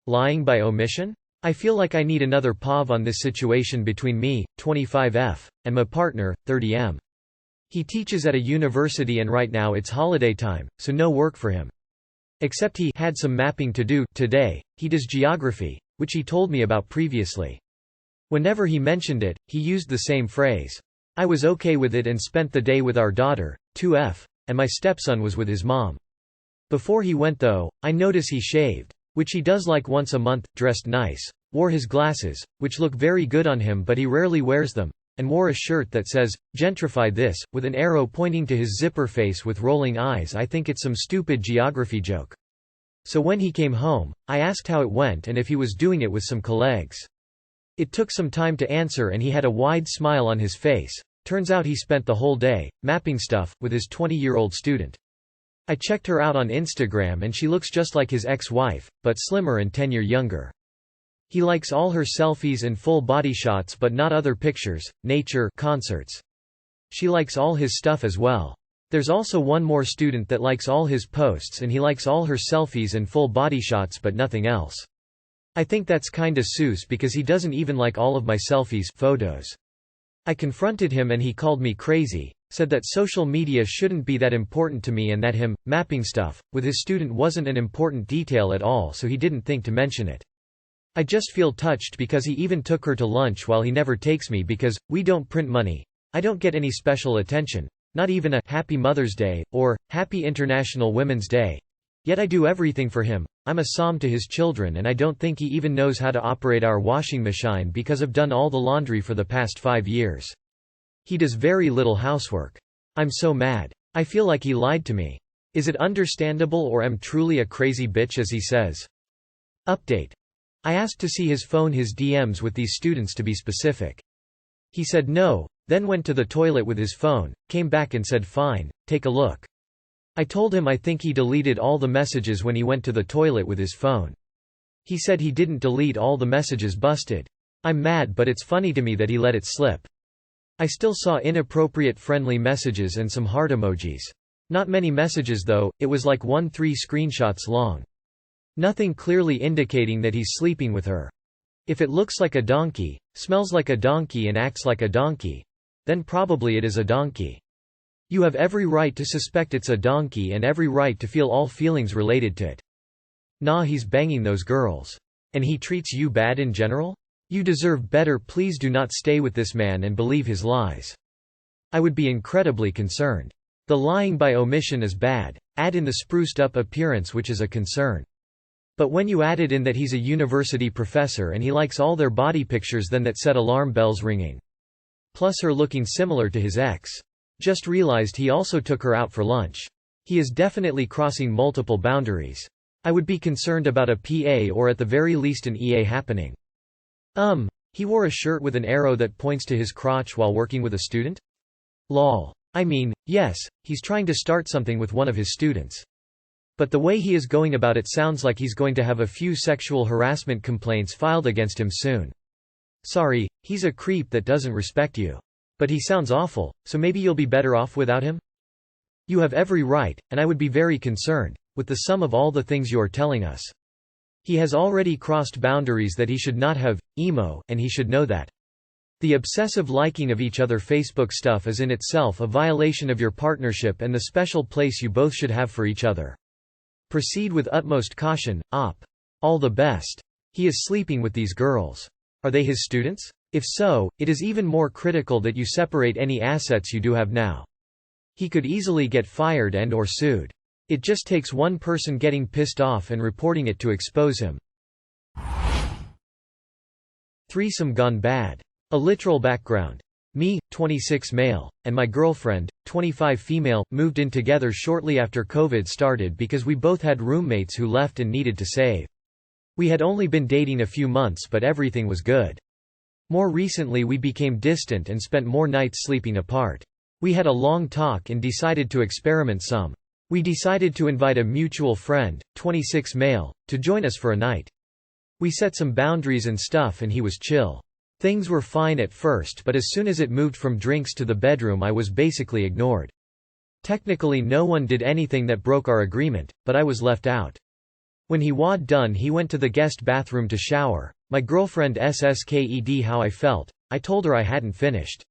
Lying by omission? I feel like I need another POV on this situation between me, 25F, and my partner, 30M. He teaches at a university and right now it's holiday time, so no work for him. Except he had some mapping to do today. He does geography, which he told me about previously. Whenever he mentioned it, he used the same phrase. I was okay with it and spent the day with our daughter, 2F, and my stepson was with his mom. Before he went though, I notice he shaved, which he does like once a month, dressed nice, wore his glasses, which look very good on him but he rarely wears them, and wore a shirt that says, "Gentrify this," with an arrow pointing to his zipper face with rolling eyes. I think it's some stupid geography joke. So when he came home, I asked how it went and if he was doing it with some colleagues. It took some time to answer and he had a wide smile on his face. Turns out he spent the whole day, mapping stuff, with his 20-year-old student. I checked her out on Instagram and she looks just like his ex-wife, but slimmer and 10 years younger. He likes all her selfies and full body shots but not other pictures, nature, concerts. She likes all his stuff as well. There's also one more student that likes all his posts and he likes all her selfies and full body shots but nothing else. I think that's kinda sus because he doesn't even like all of my selfies photos. I confronted him and he called me crazy, said that social media shouldn't be that important to me and that him, mapping stuff, with his student wasn't an important detail at all so he didn't think to mention it. I just feel touched because he even took her to lunch while he never takes me because, we don't print money. I don't get any special attention, not even a Happy Mother's Day, or Happy International Women's Day. Yet I do everything for him. I'm a som to his children and I don't think he even knows how to operate our washing machine because I've done all the laundry for the past 5 years. He does very little housework. I'm so mad. I feel like he lied to me. Is it understandable or am truly a crazy bitch as he says? Update. I asked to see his phone, his DMs with these students to be specific. He said no, then went to the toilet with his phone, came back and said fine, take a look. I told him I think he deleted all the messages when he went to the toilet with his phone. He said he didn't delete all the messages, busted. I'm mad but it's funny to me that he let it slip. I still saw inappropriate friendly messages and some heart emojis. Not many messages though, it was like 1-3 screenshots long. Nothing clearly indicating that he's sleeping with her. If it looks like a donkey, smells like a donkey and acts like a donkey, then probably it is a donkey. You have every right to suspect it's a donkey and every right to feel all feelings related to it. Nah, he's banging those girls. And he treats you bad in general? You deserve better. Please do not stay with this man and believe his lies. I would be incredibly concerned. The lying by omission is bad. Add in the spruced up appearance, which is a concern. But when you added in that he's a university professor and he likes all their body pictures, then that set alarm bells ringing. Plus her looking similar to his ex. Just realized he also took her out for lunch. He is definitely crossing multiple boundaries. I would be concerned about a PA or at the very least an EA happening. He wore a shirt with an arrow that points to his crotch while working with a student? Lol. I mean, yes, he's trying to start something with one of his students. But the way he is going about it sounds like he's going to have a few sexual harassment complaints filed against him soon. Sorry, he's a creep that doesn't respect you. But he sounds awful, so maybe you'll be better off without him? You have every right, and I would be very concerned, with the sum of all the things you are telling us. He has already crossed boundaries that he should not have, emo, and he should know that. The obsessive liking of each other Facebook stuff is in itself a violation of your partnership and the special place you both should have for each other. Proceed with utmost caution, op. All the best. He is sleeping with these girls. Are they his students? If so, it is even more critical that you separate any assets you do have now. He could easily get fired and or sued. It just takes one person getting pissed off and reporting it to expose him. Threesome gone bad. A literal background. Me, 26 male, and my girlfriend, 25 female, moved in together shortly after COVID started because we both had roommates who left and needed to save. We had only been dating a few months but everything was good. More recently we became distant and spent more nights sleeping apart. We had a long talk and decided to experiment some. We decided to invite a mutual friend, 26 male, to join us for a night. We set some boundaries and stuff and he was chill. Things were fine at first but as soon as it moved from drinks to the bedroom I was basically ignored. Technically no one did anything that broke our agreement, but I was left out. When he was done he went to the guest bathroom to shower. My girlfriend SSKED how I felt. I told her I hadn't finished.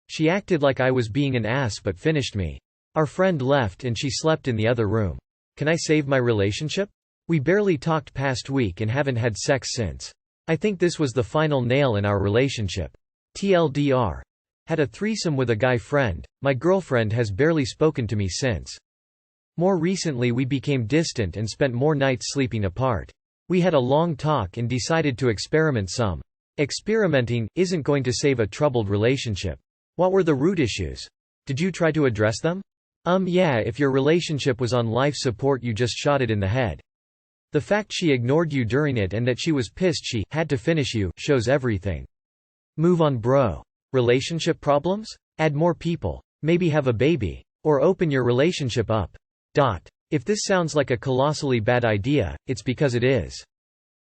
She acted like I was being an ass but finished me. Our friend left and she slept in the other room. Can I save my relationship? We barely talked past week and haven't had sex since. I think this was the final nail in our relationship. TLDR. Had a threesome with a guy friend. My girlfriend has barely spoken to me since. More recently we became distant and spent more nights sleeping apart. We had a long talk and decided to experiment some. Experimenting isn't going to save a troubled relationship. What were the root issues? Did you try to address them? Yeah, if your relationship was on life support you just shot it in the head. The fact she ignored you during it and that she was pissed she had to finish you shows everything. Move on, bro. Relationship problems? Add more people. Maybe have a baby. Or open your relationship up. If this sounds like a colossally bad idea, it's because it is.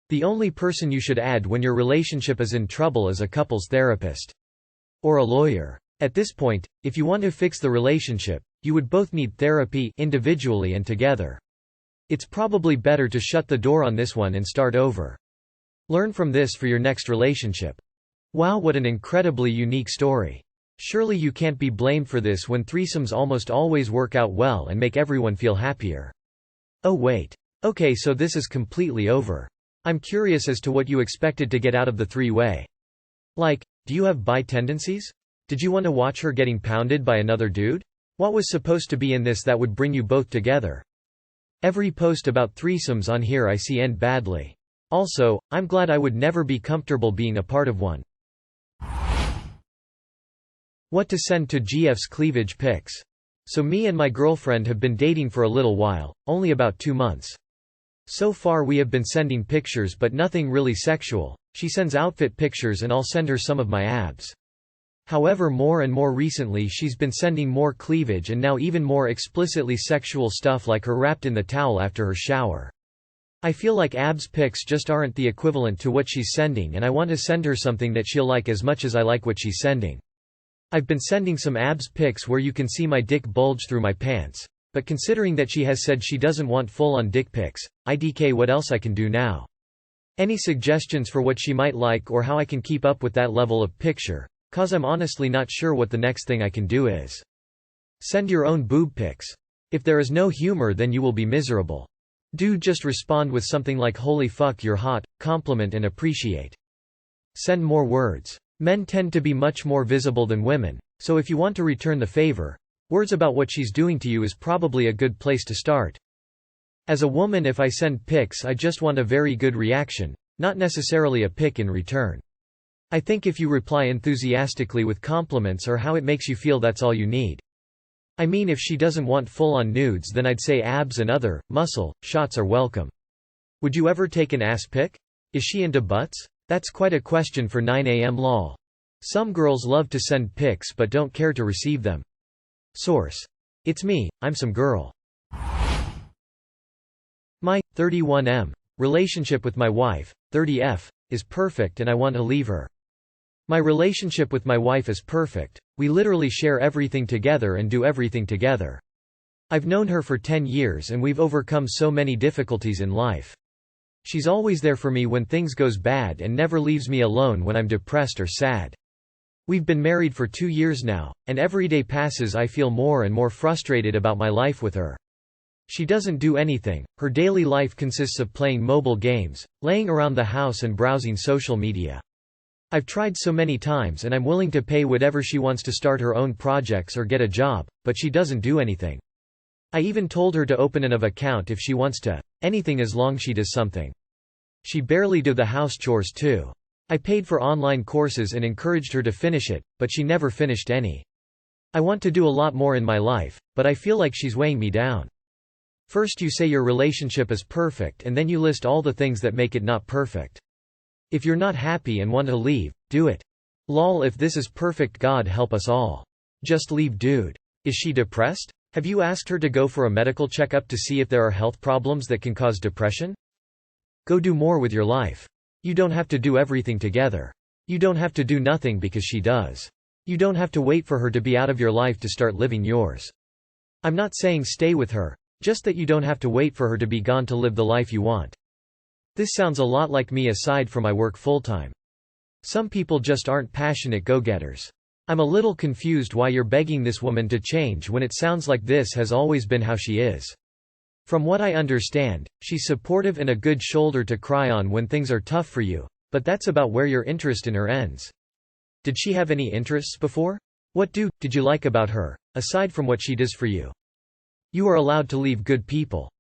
The only person you should add when your relationship is in trouble is a couples therapist. Or a lawyer. At this point, if you want to fix the relationship, you would both need therapy individually and together. It's probably better to shut the door on this one and start over. Learn from this for your next relationship. Wow, what an incredibly unique story. Surely you can't be blamed for this when threesomes almost always work out well and make everyone feel happier. Oh wait. Okay, so this is completely over. I'm curious as to what you expected to get out of the three-way. Like, do you have bi tendencies? Did you want to watch her getting pounded by another dude? What was supposed to be in this that would bring you both together? Every post about threesomes on here I see end badly. Also, I'm glad I would never be comfortable being a part of one. What to send to GF's cleavage pics. So me and my girlfriend have been dating for a little while, only about 2 months. So far we have been sending pictures but nothing really sexual. She sends outfit pictures and I'll send her some of my abs. However, more and more recently she's been sending more cleavage and now even more explicitly sexual stuff like her wrapped in the towel after her shower. I feel like abs pics just aren't the equivalent to what she's sending and I want to send her something that she'll like as much as I like what she's sending. I've been sending some abs pics where you can see my dick bulge through my pants, but considering that she has said she doesn't want full-on dick pics, IDK what else I can do now? Any suggestions for what she might like or how I can keep up with that level of picture? Cause I'm honestly not sure what the next thing I can do is. Send your own boob pics. If there is no humor then you will be miserable. Do just respond with something like holy fuck you're hot, compliment and appreciate. Send more words. Men tend to be much more visible than women, so if you want to return the favor, words about what she's doing to you is probably a good place to start. As a woman, if I send pics I just want a very good reaction, not necessarily a pic in return. I think if you reply enthusiastically with compliments or how it makes you feel, that's all you need. I mean, if she doesn't want full-on nudes then I'd say abs and other, muscle, shots are welcome. Would you ever take an ass pic? Is she into butts? That's quite a question for 9 AM lol. Some girls love to send pics but don't care to receive them. Source. It's me, I'm some girl. My 31M relationship with my wife, 30F, is perfect and I want to leave her. My relationship with my wife is perfect. We literally share everything together and do everything together. I've known her for 10 years and we've overcome so many difficulties in life. She's always there for me when things goes bad and never leaves me alone when I'm depressed or sad. We've been married for 2 years now, and every day passes I feel more and more frustrated about my life with her. She doesn't do anything. Her daily life consists of playing mobile games, laying around the house and browsing social media. I've tried so many times and I'm willing to pay whatever she wants to start her own projects or get a job, but she doesn't do anything. I even told her to open an account if she wants to. Anything as long she does something. She barely do the house chores too. I paid for online courses and encouraged her to finish it, but she never finished any. I want to do a lot more in my life, but I feel like she's weighing me down. First you say your relationship is perfect and then you list all the things that make it not perfect. If you're not happy and want to leave, do it. Lol, if this is perfect, God help us all. Just leave, dude. Is she depressed? Have you asked her to go for a medical checkup to see if there are health problems that can cause depression? Go do more with your life. You don't have to do everything together. You don't have to do nothing because she does. You don't have to wait for her to be out of your life to start living yours. I'm not saying stay with her. Just that you don't have to wait for her to be gone to live the life you want. This sounds a lot like me aside from I work full-time. Some people just aren't passionate go-getters. I'm a little confused why you're begging this woman to change when it sounds like this has always been how she is. From what I understand, she's supportive and a good shoulder to cry on when things are tough for you, but that's about where your interest in her ends. Did she have any interests before? What did you like about her, aside from what she does for you? You are allowed to leave good people.